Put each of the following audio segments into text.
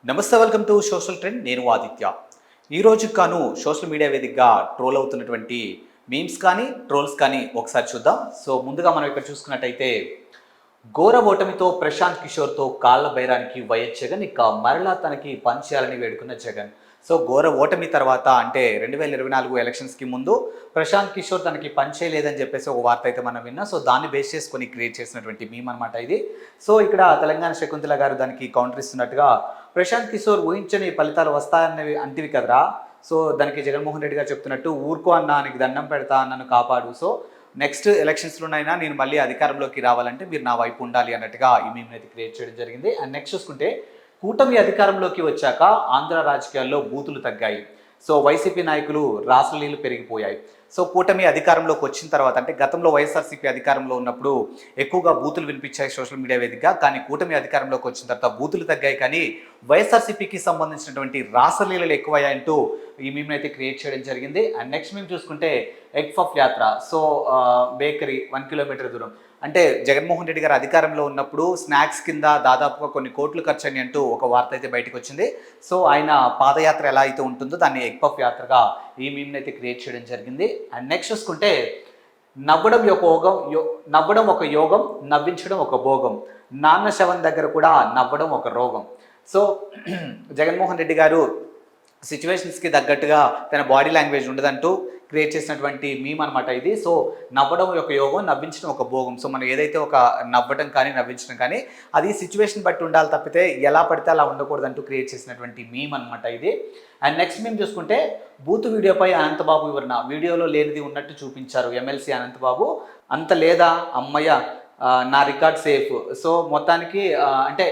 నమస్తే, welcome to social trend. నేను ఆదిత్య. ఈ రోజు కాను సోషల్ మీడియా వేదికగా ట్రోల్ అవుతున్నటువంటి మీమ్స్ కానీ ట్రోల్స్ కానీ ఒకసారి చూద్దాం. సో ముందుగా మనం ఇక్కడ చూసుకున్నట్టయితే ఘోర ఓటమితో ప్రశాంత్ కిషోర్తో కాళ్ళ బైరానికి వైఎస్ జగన్ ఇక మరలా తనకి పనిచేయాలని వేడుకున్న జగన్. సో ఘోర ఓటమి తర్వాత అంటే 2024 ఎలక్షన్స్కి ముందు ప్రశాంత్ కిషోర్ తనకి పని చేయలేదని చెప్పేసి ఒక వార్త అయితే మనం విన్నాం. సో దాన్ని బేస్ చేసుకొని క్రియేట్ చేసినటువంటి మీమ్ అనమాట ఇది. సో ఇక్కడ తెలంగాణ శకుంతల గారు దానికి కౌంటర్ ఇస్తున్నట్టుగా, ప్రశాంత్ కిషోర్ ఊహించని ఫలితాలు వస్తాయన్నవి అంటివి కదరా. సో దానికి జగన్మోహన్ రెడ్డి గారు చెప్తున్నట్టు, ఊరుకో అన్నా, నీకు దండం పెడతా, నన్ను కాపాడు. సో నెక్స్ట్ ఎలక్షన్స్లోనైనా నేను మళ్ళీ అధికారంలోకి రావాలంటే మీరు నా వైపు ఉండాలి అన్నట్టుగా ఈ మీమ్ అయితే క్రియేట్ చేయడం జరిగింది. అండ్ నెక్స్ట్ చూసుకుంటే, కూటమి అధికారంలోకి వచ్చాక ఆంధ్ర రాజకీయాల్లో బూతులు తగ్గాయి. సో వైసీపీ నాయకులు రాసలీలు పెరిగిపోయాయి. సో కూటమి అధికారంలోకి వచ్చిన తర్వాత, అంటే గతంలో వైఎస్ఆర్సీపీ అధికారంలో ఉన్నప్పుడు ఎక్కువగా బూతులు వినిపించాయి సోషల్ మీడియా వేదికగా. కానీ కూటమి అధికారంలోకి వచ్చిన తర్వాత బూతులు తగ్గాయి, కానీ వైఎస్ఆర్సీపీకి సంబంధించినటువంటి రాసలీలలు ఎక్కువయ్యాయంటూ ఈ మీమ్ అయితే క్రియేట్ చేయడం జరిగింది. అండ్ నెక్స్ట్ మేము చూసుకుంటే ఎగ్ పఫ్ యాత్ర. సో బేకరీ 1 కిలోమీటర్ దూరం, అంటే జగన్మోహన్ రెడ్డి గారు అధికారంలో ఉన్నప్పుడు స్నాక్స్ కింద దాదాపుగా కొన్ని కోట్లు ఖర్చు అని అంటూ ఒక వార్త అయితే బయటకు వచ్చింది. సో ఆయన పాదయాత్ర ఎలా అయితే ఉంటుందో దాన్ని ఎగ్ పఫ్ యాత్రగా ఈ మీమ్ని అయితే క్రియేట్ చేయడం జరిగింది. అండ్ నెక్స్ట్ చూసుకుంటే, నవ్వడం ఒక యోగం, నవ్వించడం ఒక భోగం, నాన్న శవం దగ్గర కూడా నవ్వడం ఒక రోగం. సో జగన్మోహన్ రెడ్డి గారు సిచ్యువేషన్స్కి తగ్గట్టుగా తన బాడీ లాంగ్వేజ్ ఉండదంటూ క్రియేట్ చేసినటువంటి మీమ్ అనమాట ఇది. సో నవ్వడం ఒక యోగం, నవ్వించడం ఒక భోగం. సో మనం ఏదైతే ఒక నవ్వడం కానీ నవ్వించడం కానీ అది సిచ్యువేషన్ బట్టి ఉండాలి తప్పితే ఎలా పడితే అలా ఉండకూడదంటూ క్రియేట్ చేసినటువంటి మీమ్ అనమాట ఇది. అండ్ నెక్స్ట్ మేము చూసుకుంటే, బూత్ వీడియోపై అనంతబాబు వివరణ. వీడియోలో లేనిది ఉన్నట్టు చూపించారు ఎమ్మెల్సీ అనంతబాబు. అంత లేదా అమ్మయ్య, నా రికార్డ్ సేఫ్. సో మొత్తానికి అంటే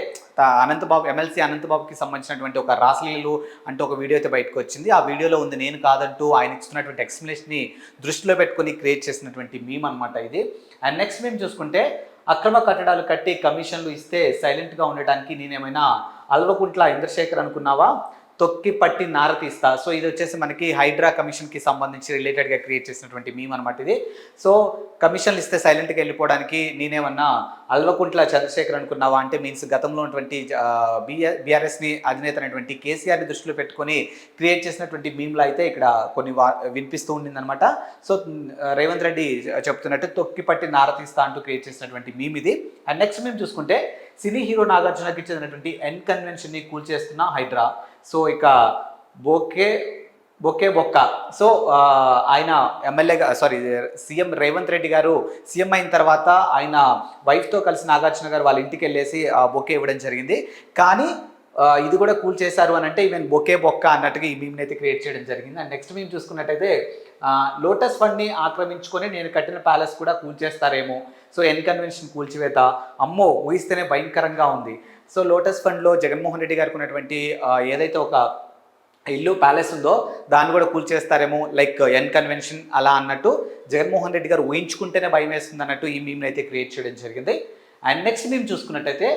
అనంతబాబు, ఎమ్మెల్సీ అనంతబాబుకి సంబంధించినటువంటి ఒక రాసలీలు అంటూ ఒక వీడియో అయితే బయటకు వచ్చింది. ఆ వీడియోలో ఉంది నేను కాదంటూ ఆయన ఇస్తున్నటువంటి ఎక్స్ప్లెనేషన్ని దృష్టిలో పెట్టుకొని క్రియేట్ చేసినటువంటి మీమ్ అనమాట ఇది. అండ్ నెక్స్ట్ మేము చూసుకుంటే, అక్రమ కట్టడాలు కట్టి కమిషన్లు ఇస్తే సైలెంట్గా ఉండటానికి నేనేమైనా అల్వకుంట్ల ఇంద్రశేఖర్ అనుకున్నావా, తొక్కి పట్టి నార తీస్తా. సో ఇది వచ్చేసి మనకి హైడ్రా కమిషన్కి సంబంధించి రిలేటెడ్గా క్రియేట్ చేసినటువంటి మీమ్ అనమాట ఇది. సో కమిషన్లు ఇస్తే సైలెంట్గా వెళ్ళిపోవడానికి నేనేమన్నా అల్వకుంట్ల చంద్రశేఖర్ అనుకున్నావా అంటే మీన్స్ గతంలో ఉన్నటువంటి బీఆర్ఎస్ని అధినేత అయినటువంటి కేసీఆర్ని దృష్టిలో పెట్టుకొని క్రియేట్ చేసినటువంటి మీమ్లో అయితే ఇక్కడ కొన్ని వినిపిస్తూ ఉండిందనమాట. సో రేవంత్ రెడ్డి చెప్తున్నట్టు తొక్కి పట్టి నార తీస్తా అంటూ క్రియేట్ చేసినటువంటి మీమ్ ఇది. అండ్ నెక్స్ట్ మేము చూసుకుంటే, సినీ హీరో నాగార్జునకి చెందినటువంటి ఎన్ కన్వెన్షన్ని కూల్చేస్తున్న హైడ్రా. సో ఇక బొక్క. సో ఆయన ఎమ్మెల్యేగా సీఎం రేవంత్ రెడ్డి గారు సీఎం అయిన తర్వాత ఆయన వైఫ్తో కలిసి నాగార్జున గారు వాళ్ళ ఇంటికి వెళ్ళేసి బొకే ఇవ్వడం జరిగింది. కానీ ఇది కూడా కూల్ చేశారు అని అంటే ఈవెన్ బొక్క అన్నట్టుగా ఈ మీమ్ని అయితే క్రియేట్ చేయడం జరిగింది. అండ్ నెక్స్ట్ మేము చూసుకున్నట్టయితే, లోటస్ ఫండ్ని ఆక్రమించుకొని నేను కట్టిన ప్యాలెస్ కూడా కూల్ చేస్తారేమో. సో ఎన్ కన్వెన్షన్ కూల్చివేత, అమ్మో ఊహిస్తేనే భయంకరంగా ఉంది. సో లోటస్ ఫండ్లో జగన్మోహన్ రెడ్డి గారికి ఉన్నటువంటి ఏదైతే ఒక ఇల్లు ప్యాలెస్ ఉందో దాన్ని కూడా కూల్చేస్తారేమో, లైక్ ఎన్ కన్వెన్షన్ అలా అన్నట్టు జగన్మోహన్ రెడ్డి గారు ఊహించుకుంటేనే భయం వేస్తుంది అన్నట్టు ఈ మీమ్ని అయితే క్రియేట్ చేయడం జరిగింది. అండ్ నెక్స్ట్ మేము చూసుకున్నట్టయితే,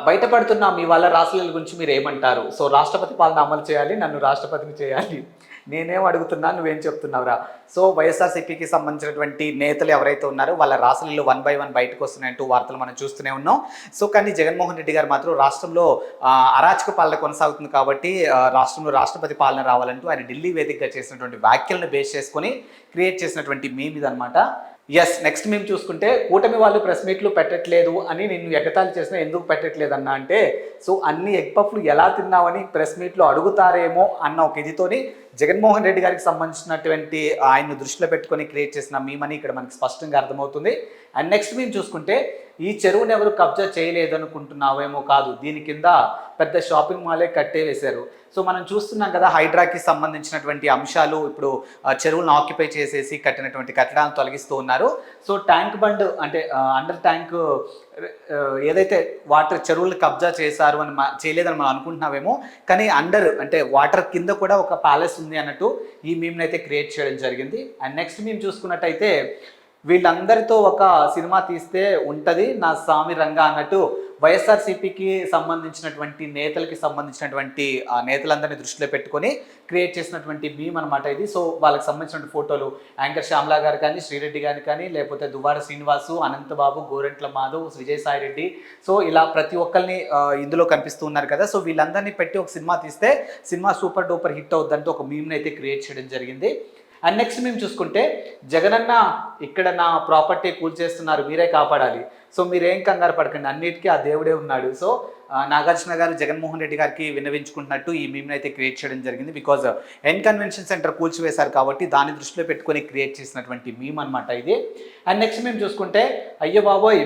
బయటపడుతున్న మీ వాళ్ళ రాసలీల గురించి మీరు ఏమంటారు. సో రాష్ట్రపతి పాలన అమలు చేయాలి, నన్ను రాష్ట్రపతిని చేయాలి, నేనేం అడుగుతున్నా నువ్వేం చెప్తున్నావురా. సో వైఎస్ఆర్సీపీకి సంబంధించినటువంటి నేతలు ఎవరైతే ఉన్నారో వాళ్ళ రాసలీలు 1 by 1 బయటకు వస్తున్నాయంటూ వార్తలు మనం చూస్తూనే ఉన్నాం. సో కానీ జగన్మోహన్ రెడ్డి గారు మాత్రం రాష్ట్రంలో అరాచక పాలన కొనసాగుతుంది కాబట్టి రాష్ట్రంలో రాష్ట్రపతి పాలన రావాలంటూ ఆయన ఢిల్లీ వేదికగా చేసినటువంటి వ్యాఖ్యలను బేస్ చేసుకొని క్రియేట్ చేసినటువంటి మీమ్ ఇదనమాట. నెక్స్ట్ మేము చూసుకుంటే, కూటమి వాళ్ళు ప్రెస్ మీట్లు పెట్టట్లేదు అని నిన్ను ఎగతాళి చేసినా ఎందుకు పెట్టట్లేదన్నా అంటే, సో అన్ని ఎగ్ పఫ్లు ఎలా తిన్నావని ప్రెస్ మీట్లో అడుగుతారేమో అన్న ఒక ఇదితోని జగన్మోహన్ రెడ్డి గారికి సంబంధించినటువంటి ఆయన్ని దృష్టిలో పెట్టుకొని క్రియేట్ చేసిన మీమని ఇక్కడ మనకి స్పష్టంగా అర్థమవుతుంది. అండ్ నెక్స్ట్ మేము చూసుకుంటే, ఈ చెరువును ఎవరు కబ్జా చేయలేదనుకుంటున్నావేమో, కాదు, దీని కింద పెద్ద షాపింగ్ మాలే కట్టే వేశారు. సో మనం చూస్తున్నాం కదా, హైడ్రాకి సంబంధించినటువంటి అంశాలు ఇప్పుడు చెరువులను ఆక్యుపై చేసేసి కట్టినటువంటి కట్టడాలను తొలగిస్తూ ఉన్నారు. సో ట్యాంక్ బండ్ అంటే అండర్ ట్యాంక్ ఏదైతే వాటర్ చెరువులు కబ్జా చేశారు అని చేయలేదని మనం అనుకుంటున్నామేమో, కానీ అండర్ అంటే వాటర్ కింద కూడా ఒక ప్యాలెస్ ఉంది అన్నట్టు ఈ మీమ్ని అయితే క్రియేట్ చేయడం జరిగింది. అండ్ నెక్స్ట్ మేము చూసుకున్నట్టయితే, వీళ్ళందరితో ఒక సినిమా తీస్తే ఉంటుంది నా స్వామి రంగా అన్నట్టు వైఎస్ఆర్సీపీకి సంబంధించినటువంటి నేతలకి సంబంధించినటువంటి నేతలందరినీ దృష్టిలో పెట్టుకొని క్రియేట్ చేసినటువంటి మీమ్ అనమాట ఇది. సో వాళ్ళకి సంబంధించిన ఫోటోలు యాంకర్ శ్యామ్లా గారు కానీ, శ్రీరెడ్డి గారు కానీ, లేకపోతే దువ్వాడ శ్రీనివాసు, అనంతబాబు, గోరెంట్ల మాధవ్, విజయసాయి రెడ్డి, సో ఇలా ప్రతి ఒక్కరిని ఇందులో కనిపిస్తూ ఉన్నారు కదా. సో వీళ్ళందరినీ పెట్టి ఒక సినిమా తీస్తే సినిమా సూపర్ డూపర్ హిట్ అవుద్దంటూ ఒక మీమ్ని అయితే క్రియేట్ చేయడం జరిగింది. అండ్ నెక్స్ట్ మేము చూసుకుంటే, జగనన్న ఇక్కడ నా ప్రాపర్టీ కూల్చేస్తున్నారు, మీరే కాపాడాలి, సో మీరేం కంగారు పడకండి, అన్నిటికీ ఆ దేవుడే ఉన్నాడు. సో నాగార్జున గారు జగన్మోహన్ రెడ్డి గారికి విన్నవించుకుంటున్నట్టు ఈ మీమ్ని అయితే క్రియేట్ చేయడం జరిగింది. బికాజ్ ఎన్ కన్వెన్షన్ సెంటర్ కూల్చివేశారు కాబట్టి దాన్ని దృష్టిలో పెట్టుకొని క్రియేట్ చేసినటువంటి మీమ్ అనమాట ఇది. అండ్ నెక్స్ట్ మేము చూసుకుంటే, అయ్యో బాబోయ్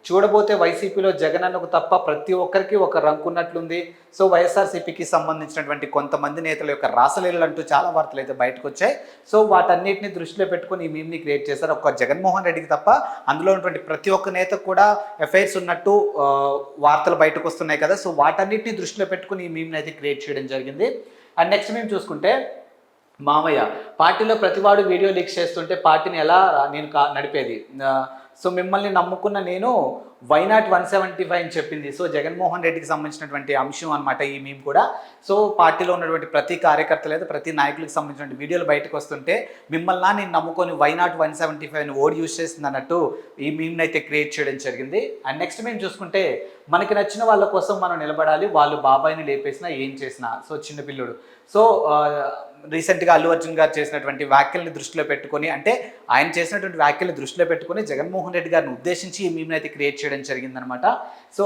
చూడబోతే వైసీపీలో జగనన్నకు తప్ప ప్రతి ఒక్కరికి ఒక రంకు ఉన్నట్లుంది. సో వైఎస్ఆర్సీపీకి సంబంధించినటువంటి కొంతమంది నేతల యొక్క రాసలీలలు అంటూ చాలా వార్తలు అయితే బయటకు వచ్చాయి. సో వాటన్నిటిని దృష్టిలో పెట్టుకుని ఈ మీమ్ని క్రియేట్ చేశారు. ఒక జగన్మోహన్ రెడ్డికి తప్ప అందులో ఉన్నటువంటి ప్రతి ఒక్క నేతకు కూడా ఎఫైర్స్ ఉన్నట్టు వార్తలు బయటకు వస్తున్నాయి కదా. సో వాటన్నిటిని దృష్టిలో పెట్టుకుని ఈ మీమ్ని అయితే క్రియేట్ చేయడం జరిగింది. అండ్ నెక్స్ట్ మేము చూసుకుంటే, మామయ్య పార్టీలో ప్రతివాడు వీడియో లీక్ చేస్తుంటే పార్టీని ఎలా నేను నడిపేది, సో మిమ్మల్ని నమ్ముకున్న నేను వైనాట్ 175 అని చెప్పింది. సో జగన్మోహన్ రెడ్డికి సంబంధించినటువంటి అంశం అనమాట ఈ మీమ్ కూడా. సో పార్టీలో ఉన్నటువంటి ప్రతి కార్యకర్త లేదా ప్రతి నాయకులకు సంబంధించిన వీడియోలు బయటకు వస్తుంటే మిమ్మల్ని నేను నమ్ముకొని వైనాట్ 175 అని ఓడి యూజ్ చేసింది అన్నట్టు ఈ మీమ్ని అయితే క్రియేట్ చేయడం జరిగింది. అండ్ నెక్స్ట్ మేము చూసుకుంటే, మనకి నచ్చిన వాళ్ళ కోసం మనం నిలబడాలి, వాళ్ళు బాబాయిని లేపేసినా ఏం చేసినా. సో చిన్నపిల్లుడు. సో రీసెంట్గా అల్లు అర్జున్ గారు చేసినటువంటి వ్యాఖ్యల్ని దృష్టిలో పెట్టుకొని, అంటే ఆయన చేసినటువంటి వ్యాఖ్యల్ని దృష్టిలో పెట్టుకొని జగన్మోహన్ రెడ్డి గారిని ఉద్దేశించి ఈ మీమ్ని అయితే క్రియేట్ చేయడం జరిగిందనమాట. సో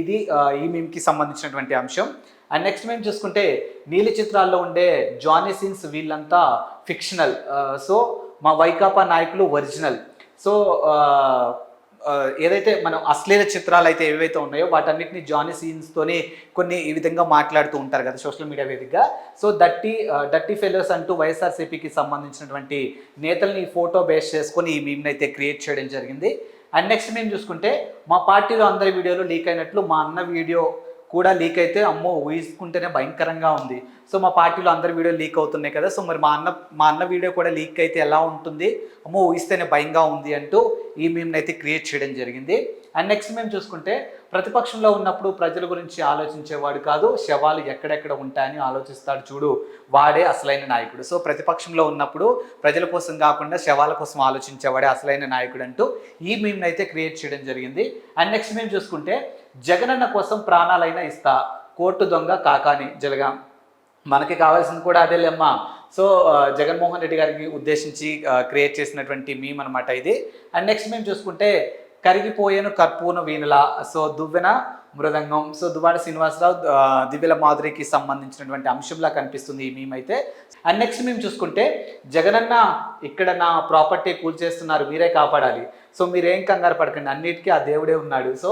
ఇది ఈ మీమ్కి సంబంధించినటువంటి అంశం. అండ్ నెక్స్ట్ మేము చూసుకుంటే, నీలి చిత్రాల్లో ఉండే జానీ సీన్స్ వీళ్ళంతా ఫిక్షనల్, సో మా వైకాపా నాయకులు ఒరిజినల్. సో ఏదైతే మనం అశ్లీల చిత్రాలు అయితే ఏవైతే ఉన్నాయో వాటన్నిటిని జానీ సీన్స్తోనే కొన్ని ఈ విధంగా మాట్లాడుతూ ఉంటారు కదా సోషల్ మీడియా వేదికగా. సో డర్టీ ఫెలోస్ అంటూ వైఎస్ఆర్సీపీకి సంబంధించినటువంటి నేతల్ని ఫోటో బేస్ చేసుకొని ఈ మీమ్ని అయితే క్రియేట్ చేయడం జరిగింది. అండ్ నెక్స్ట్ మేము చూసుకుంటే, మా పార్టీలో అందరి వీడియోలు లీక్ అయినట్లు మా అన్న వీడియో కూడా లీక్ అయితే అమ్మో ఊహించుకుంటేనే భయంకరంగా ఉంది. సో మా పార్టీలో అందరి వీడియో లీక్ అవుతున్నాయి కదా, సో మరి మా అన్న వీడియో కూడా లీక్ అయితే ఎలా ఉంటుంది, అమ్మో ఊహిస్తేనే భయంగా ఉంది అంటూ ఈ మీమ్ని అయితే క్రియేట్ చేయడం జరిగింది. అండ్ నెక్స్ట్ మేము చూసుకుంటే, ప్రతిపక్షంలో ఉన్నప్పుడు ప్రజల గురించి ఆలోచించేవాడు కాదు, శవాలు ఎక్కడెక్కడ ఉంటాయని ఆలోచిస్తాడు చూడు, వాడే అసలైన నాయకుడు. సో ప్రతిపక్షంలో ఉన్నప్పుడు ప్రజల కోసం కాకుండా శవాల కోసం ఆలోచించేవాడే అసలైన నాయకుడు అంటూ ఈ మీమ్ని అయితే క్రియేట్ చేయడం జరిగింది. అండ్ నెక్స్ట్ మేము చూసుకుంటే, జగనన్న కోసం ప్రాణాలైనా ఇస్తా, కోర్టు దొంగ కాకాని జలగా, మనకి కావాల్సింది కూడా అదేలేమ్మా. సో జగన్మోహన్ రెడ్డి గారికి ఉద్దేశించి క్రియేట్ చేసినటువంటి మీమ్ అనమాట ఇది. అండ్ నెక్స్ట్ మేము చూసుకుంటే, కరిగిపోయేను కర్పూన వీణుల, సో దువ్వెన మృదంగం, సో దువ్వాడ శ్రీనివాసరావు, దివ్యల మాధురికి సంబంధించినటువంటి అంశంలా కనిపిస్తుంది ఈ మీమ్ అయితే. అండ్ నెక్స్ట్ మేము చూసుకుంటే, జగనన్న ఇక్కడ నా ప్రాపర్టీ కూల్చేస్తున్నారు, మీరే కాపాడాలి, సో మీరేం కంగారు పడకండి, అన్నిటికీ ఆ దేవుడే ఉన్నాడు. సో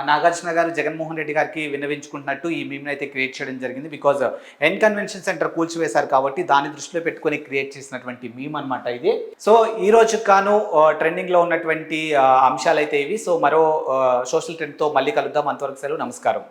నాగార్జున గారు జగన్మోహన్ రెడ్డి గారికి విన్నవించుకుంటున్నట్టు ఈ మీమ్ని అయితే క్రియేట్ చేయడం జరిగింది. బికాజ్ ఎన్ కన్వెన్షన్ సెంటర్ కూల్చివేశారు కాబట్టి దాన్ని దృష్టిలో పెట్టుకొని క్రియేట్ చేసినటువంటి మీమ్ అనమాట ఇది. సో ఈ రోజు కాను ట్రెండింగ్లో ఉన్నటువంటి అంశాలు అయితే ఇవి. సో మరో సోషల్ ట్రెండ్తో మళ్ళీ కలుద్దాం. అంతవరకు సెలవు, నమస్కారం.